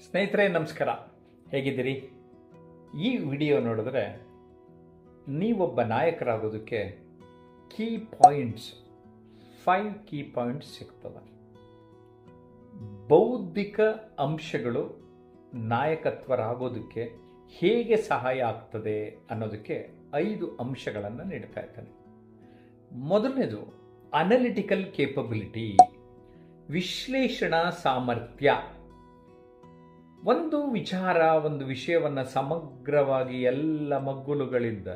ಸ್ನೇಹಿತರೆ ನಮಸ್ಕಾರ, ಹೇಗಿದ್ದೀರಿ? ಈ ವಿಡಿಯೋ ನೋಡಿದ್ರೆ ನೀವೊಬ್ಬ ನಾಯಕರಾಗೋದಕ್ಕೆ ಕೀ ಪಾಯಿಂಟ್ಸ್ 5 ಕೀ ಪಾಯಿಂಟ್ಸ್ ಸಿಗ್ತವೆ. ಬೌದ್ಧಿಕ ಅಂಶಗಳು ನಾಯಕತ್ವರಾಗೋದಕ್ಕೆ ಹೇಗೆ ಸಹಾಯ ಆಗ್ತದೆ ಅನ್ನೋದಕ್ಕೆ 5 ಅಂಶಗಳನ್ನು ನೀಡ್ತಾ ಇದ್ದಾನೆ. ಮೊದಲನೇದು ಅನಲಿಟಿಕಲ್ ಕೇಪಬಿಲಿಟಿ, ವಿಶ್ಲೇಷಣಾ ಸಾಮರ್ಥ್ಯ. ಒಂದು ವಿಷಯವನ್ನು ಸಮಗ್ರವಾಗಿ ಎಲ್ಲ ಮಗ್ಗುಲುಗಳಿಂದ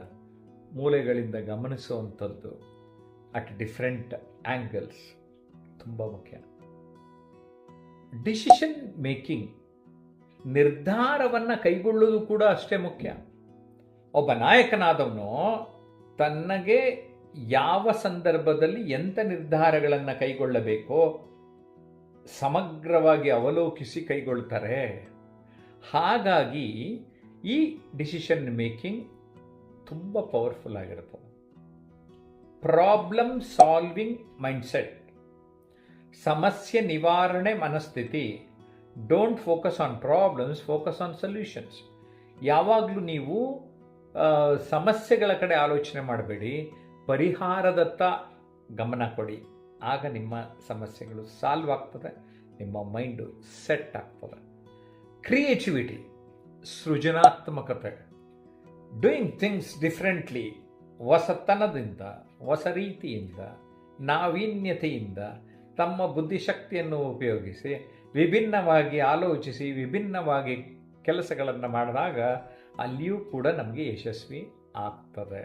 ಮೂಲೆಗಳಿಂದ ಗಮನಿಸುವಂಥದ್ದು ಅಟ್ ಡಿಫ್ರೆಂಟ್ ಆ್ಯಂಗಲ್ಸ್ ತುಂಬ ಮುಖ್ಯ. ಡಿಸಿಷನ್ ಮೇಕಿಂಗ್, ನಿರ್ಧಾರವನ್ನು ಕೈಗೊಳ್ಳೋದು ಕೂಡ ಅಷ್ಟೇ ಮುಖ್ಯ. ಒಬ್ಬ ನಾಯಕನಾದವನು ತನಗೆ ಯಾವ ಸಂದರ್ಭದಲ್ಲಿ ಎಂಥ ನಿರ್ಧಾರಗಳನ್ನು ಕೈಗೊಳ್ಳಬೇಕೋ ಸಮಗ್ರವಾಗಿ ಅವಲೋಕಿಸಿ ಕೈಗೊಳ್ತಾರೆ. ಹಾಗಾಗಿ ಈ ಡಿಸಿಷನ್ ಮೇಕಿಂಗ್ ತುಂಬ ಪವರ್ಫುಲ್ ಆಗಿರ್ತದೆ. ಪ್ರಾಬ್ಲಮ್ ಸಾಲ್ವಿಂಗ್ ಮೈಂಡ್ಸೆಟ್, ಸಮಸ್ಯೆ ನಿವಾರಣೆ ಮನಸ್ಥಿತಿ. Don't focus on problems, focus on solutions. ಯಾವಾಗಲೂ ನೀವು ಸಮಸ್ಯೆಗಳ ಕಡೆ ಆಲೋಚನೆ ಮಾಡಬೇಡಿ, ಪರಿಹಾರದತ್ತ ಗಮನ ಕೊಡಿ. ಆಗ ನಿಮ್ಮ ಸಮಸ್ಯೆಗಳು ಸಾಲ್ವ್ ಆಗ್ತದೆ, ನಿಮ್ಮ ಮೈಂಡು ಸೆಟ್ ಆಗ್ತದೆ. ಕ್ರಿಯೇಟಿವಿಟಿ, ಸೃಜನಾತ್ಮಕತೆ, ಡೂಯಿಂಗ್ ಥಿಂಗ್ಸ್ ಡಿಫ್ರೆಂಟ್ಲಿ, ಹೊಸತನದಿಂದ, ಹೊಸ ರೀತಿಯಿಂದ, ನಾವೀನ್ಯತೆಯಿಂದ ತಮ್ಮ ಬುದ್ಧಿಶಕ್ತಿಯನ್ನು ಉಪಯೋಗಿಸಿ ವಿಭಿನ್ನವಾಗಿ ಆಲೋಚಿಸಿ ವಿಭಿನ್ನವಾಗಿ ಕೆಲಸಗಳನ್ನು ಮಾಡಿದಾಗ ಅಲ್ಲಿಯೂ ಕೂಡ ನಮಗೆ ಯಶಸ್ವಿ ಆಗ್ತದೆ.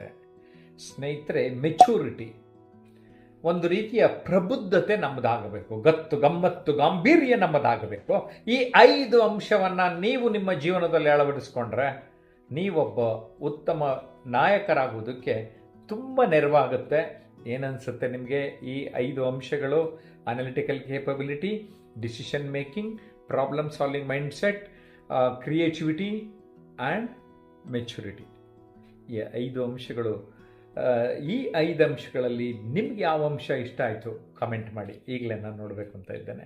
ಸ್ನೇಹಿತರೆ, ಮೆಚೂರಿಟಿ, ಒಂದು ರೀತಿಯ ಪ್ರಬುದ್ಧತೆ ನಮ್ಮದಾಗಬೇಕು, ಗತ್ತು ಗಮ್ಮತ್ತು ಗಾಂಭೀರ್ಯ ನಮ್ಮದಾಗಬೇಕು. ಈ 5 ಅಂಶವನ್ನು ನೀವು ನಿಮ್ಮ ಜೀವನದಲ್ಲಿ ಅಳವಡಿಸ್ಕೊಂಡ್ರೆ ನೀವೊಬ್ಬ ಉತ್ತಮ ನಾಯಕರಾಗುವುದಕ್ಕೆ ತುಂಬ ನೆರವಾಗುತ್ತೆ. ಏನನ್ಸುತ್ತೆ ನಿಮಗೆ? ಈ 5 ಅಂಶಗಳು: analytical capability, decision making, problem solving mindset, creativity and maturity. ಈ 5 ಅಂಶಗಳು. ಈ 5 ಅಂಶಗಳಲ್ಲಿ ನಿಮ್ಗೆ ಯಾವ ಅಂಶ ಇಷ್ಟ ಆಯಿತು ಕಮೆಂಟ್ ಮಾಡಿ. ಈಗಲೇ ನಾನು ನೋಡಬೇಕು ಅಂತ ಇದ್ದೇನೆ.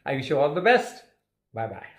I wish you all the best. Bye bye.